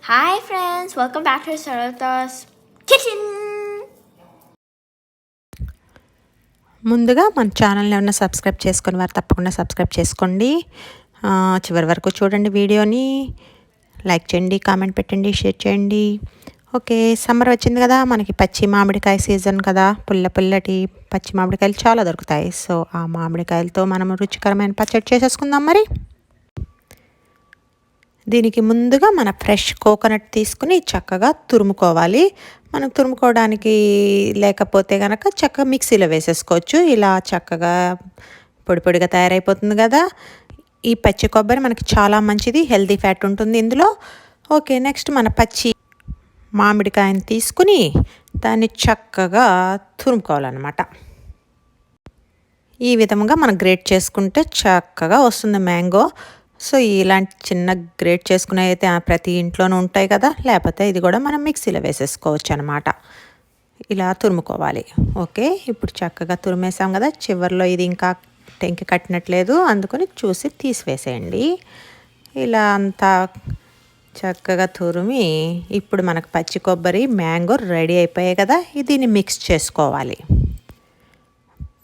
Hi friends, welcome back to Saralitha's kitchen. ముందుగా మన ఛానల్ని ఏమన్నా సబ్స్క్రైబ్ చేసుకుని వారు తప్పకుండా సబ్స్క్రైబ్ చేసుకోండి. చివరి వరకు చూడండి వీడియోని. లైక్ చేయండి, కామెంట్ పెట్టండి, షేర్ చేయండి. ఓకే, సమ్మర్ వచ్చింది కదా, మనకి పచ్చి మామిడికాయ సీజన్ కదా. పుల్లటి పచ్చి మామిడికాయలు చాలా దొరుకుతాయి. సో ఆ మామిడికాయలతో మనం రుచికరమైన పచ్చడి చేసేసుకుందాం. మరి దీనికి ముందుగా మన ఫ్రెష్ కోకోనట్ తీసుకుని చక్కగా తురుముకోవాలి. మనం తురుముకోవడానికి లేకపోతే కనుక చక్కగా మిక్సీలో వేసేసుకోవచ్చు. ఇలా చక్కగా పొడిగా తయారైపోతుంది కదా. ఈ పచ్చి కొబ్బరి మనకి చాలా మంచిది, హెల్తీ ఫ్యాట్ ఉంటుంది ఇందులో. ఓకే, నెక్స్ట్ మన పచ్చి మామిడికాయని తీసుకుని దాన్ని చక్కగా తురుముకోవాలన్నమాట. ఈ విధంగా మనం గ్రేట్ చేసుకుంటే చక్కగా వస్తుంది మ్యాంగో. సో ఇలాంటి చిన్న గ్రేట్ చేసుకునే అయితే ప్రతి ఇంట్లోనూ ఉంటాయి కదా, లేకపోతే ఇది కూడా మనం మిక్సీలో వేసేసుకోవచ్చు అనమాట. ఇలా తురుముకోవాలి. ఓకే, ఇప్పుడు చక్కగా తురిమేసాం కదా. చివరిలో ఇది ఇంకా టెంకి కట్టినట్లేదు, అందుకని చూసి తీసివేసేయండి. ఇలా అంతా చక్కగా తురిమి ఇప్పుడు మనకు పచ్చి కొబ్బరి మ్యాంగో రెడీ అయిపోయాయి కదా. దీన్ని మిక్స్ చేసుకోవాలి.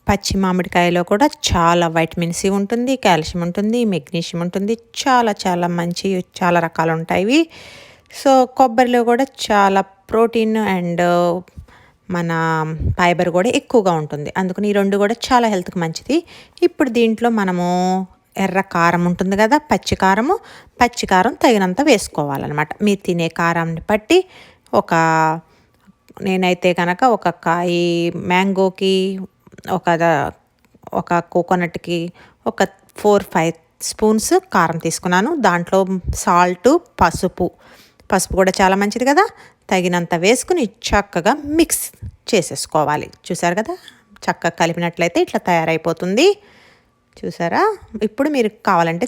పచ్చి మామిడికాయలో కూడా చాలా వైటమిన్ సి ఉంటుంది, కాల్షియం ఉంటుంది, మెగ్నీషియం ఉంటుంది. చాలా మంచి చాలా రకాలు ఉంటాయి. సో కొబ్బరిలో కూడా చాలా ప్రోటీన్ అండ్ మన ఫైబర్ కూడా ఎక్కువగా ఉంటుంది. అందుకని ఈ రెండు కూడా చాలా హెల్త్కి మంచిది. ఇప్పుడు దీంట్లో మనము ఎర్ర కారం ఉంటుంది కదా, పచ్చి కారం తగినంత వేసుకోవాలన్నమాట. మీరు తినే కారాన్ని బట్టి నేనైతే కనుక ఒక కాయ మ్యాంగోకి ఒక కోకోనట్కి ఒక 4-5 స్పూన్స్ కారం తీసుకున్నాను. దాంట్లో సాల్ట్, పసుపు కూడా చాలా మంచిది కదా, తగినంత వేసుకుని చక్కగా మిక్స్ చేసేసుకోవాలి. చూసారు కదా, చక్కగా కలిపినట్లయితే ఇట్లా తయారైపోతుంది. చూసారా, ఇప్పుడు మీరు కావాలంటే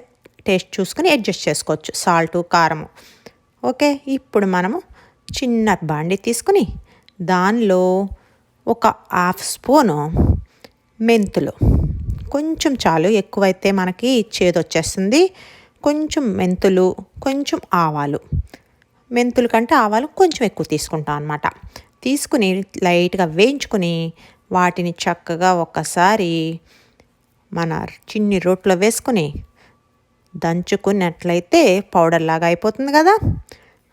టేస్ట్ చూసుకుని అడ్జస్ట్ చేసుకోవచ్చు సాల్ట్, కారము. ఓకే, ఇప్పుడు మనము చిన్న బాండి తీసుకుని దానిలో ఒక 1/2 స్పూను మెంతులు, కొంచెం చాలు, ఎక్కువైతే మనకి చేదు వచ్చేస్తుంది. కొంచెం మెంతులు, కొంచెం ఆవాలు. మెంతుల కంటే ఆవాలు కొంచెం ఎక్కువ తీసుకుంటాం అన్నమాట. తీసుకుని లైట్గా వేయించుకుని వాటిని చక్కగా ఒకసారి మన చిన్ని రోట్లో వేసుకుని దంచుకున్నట్లయితే పౌడర్ లాగా అయిపోతుంది కదా.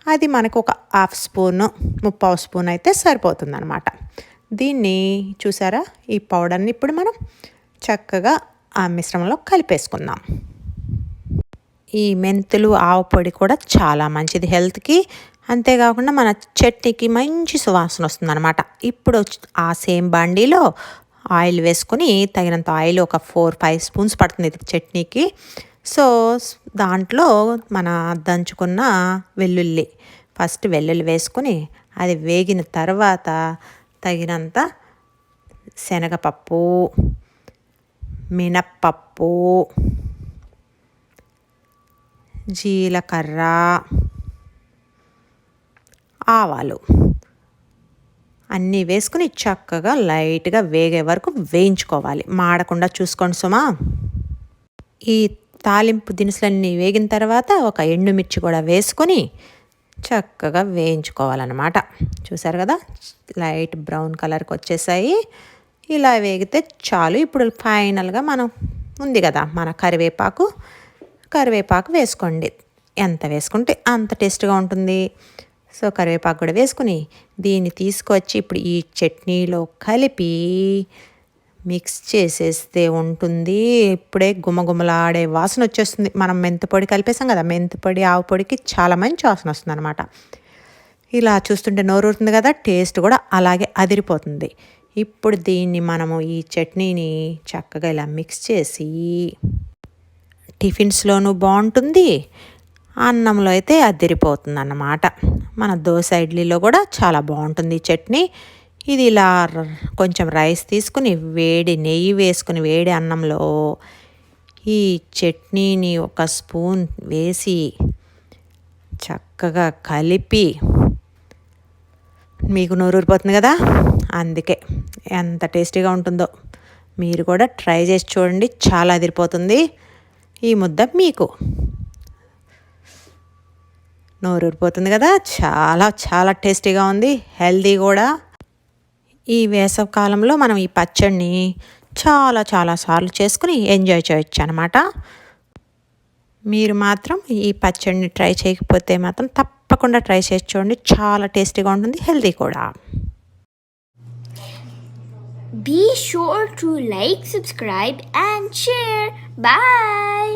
అది మనకు ఒక 1/2 స్పూను, 3/4 స్పూన్ అయితే సరిపోతుంది అన్నమాట. దీన్ని చూసారా, ఈ పౌడర్ని ఇప్పుడు మనం చక్కగా ఆ మిశ్రమంలో కలిపేసుకుందాం. ఈ మెంతులు, ఆవు పొడి కూడా చాలా మంచిది హెల్త్కి. అంతేకాకుండా మన చట్నీకి మంచి సువాసన వస్తుంది అనమాట. ఇప్పుడు ఆ సేమ్ బాండీలో ఆయిల్ వేసుకొని తగినంత ఆయిల్ ఒక 4-5 స్పూన్స్ పడుతుంది ఇది చట్నీకి. సో దాంట్లో మన దంచుకున్న ఫస్ట్ వెల్లుల్లి వేసుకుని అది వేగిన తర్వాత తగినంత శనగపప్పు, మినప్పప్పు, జీలకర్ర, ఆవాలు అన్నీ వేసుకుని చక్కగా లైట్గా వేగే వరకు వేయించుకోవాలి. మాడకుండా చూసుకోండి సుమా. ఈ తాలింపు దినుసులన్నీ వేగిన తర్వాత ఒక ఎండుమిర్చి కూడా వేసుకొని చక్కగా వేయించుకోవాలన్నమాట. చూసారు కదా, లైట్ బ్రౌన్ కలర్కి వచ్చేసాయి. ఇలా వేగితే చాలు. ఇప్పుడు ఫైనల్గా మనం ఉంది కదా మన కరివేపాకు వేసుకోండి. ఎంత వేసుకుంటే అంత టేస్ట్గా ఉంటుంది. సో కరివేపాకు కూడా వేసుకుని దీన్ని తీసుకొచ్చి ఇప్పుడు ఈ చట్నీలో కలిపి మిక్స్ చేసేస్తే ఉంటుంది. ఇప్పుడే గుమగుమలాడే వాసన వచ్చేస్తుంది. మనం మెంతిపొడి కలిపేసాం కదా, మెంతిపొడి, ఆవు పొడికి చాలా మంచి వాసన వస్తుంది అనమాట. ఇలా చూస్తుంటే నోరూరుతుంది కదా, టేస్ట్ కూడా అలాగే అదిరిపోతుంది. ఇప్పుడు దీన్ని మనము ఈ చట్నీని చక్కగా ఇలా మిక్స్ చేసి టిఫిన్స్లోనూ బాగుంటుంది, అన్నంలో అయితే అదిరిపోతుంది అన్నమాట. మన దోశ, ఇడ్లీలో కూడా చాలా బాగుంటుంది ఈ చట్నీ. ఇది ఇలా కొంచెం రైస్ తీసుకుని వేడి నెయ్యి వేసుకుని వేడి అన్నంలో ఈ చట్నీని ఒక స్పూన్ వేసి చక్కగా కలిపి, మీకు నోరూరిపోతుంది కదా, అందుకే ఎంత టేస్టీగా ఉంటుందో మీరు కూడా ట్రై చేసి చూడండి, చాలా అదిరిపోతుంది. ఈ ముద్ద మీకు నోరూరిపోతుంది కదా, చాలా చాలా టేస్టీగా ఉంది, హెల్దీ కూడా. ఈ వేసవి కాలంలో మనం ఈ పచ్చడిని చాలా చాలా సార్లు చేసుకుని ఎంజాయ్ చేయొచ్చు అనమాట. మీరు మాత్రం ఈ పచ్చడిని ట్రై చేయకపోతే మాత్రం తప్పకుండా ట్రై చేసి చూడండి, చాలా టేస్టీగా ఉంటుంది, హెల్దీ కూడా. Be sure to like, subscribe and share. Bye.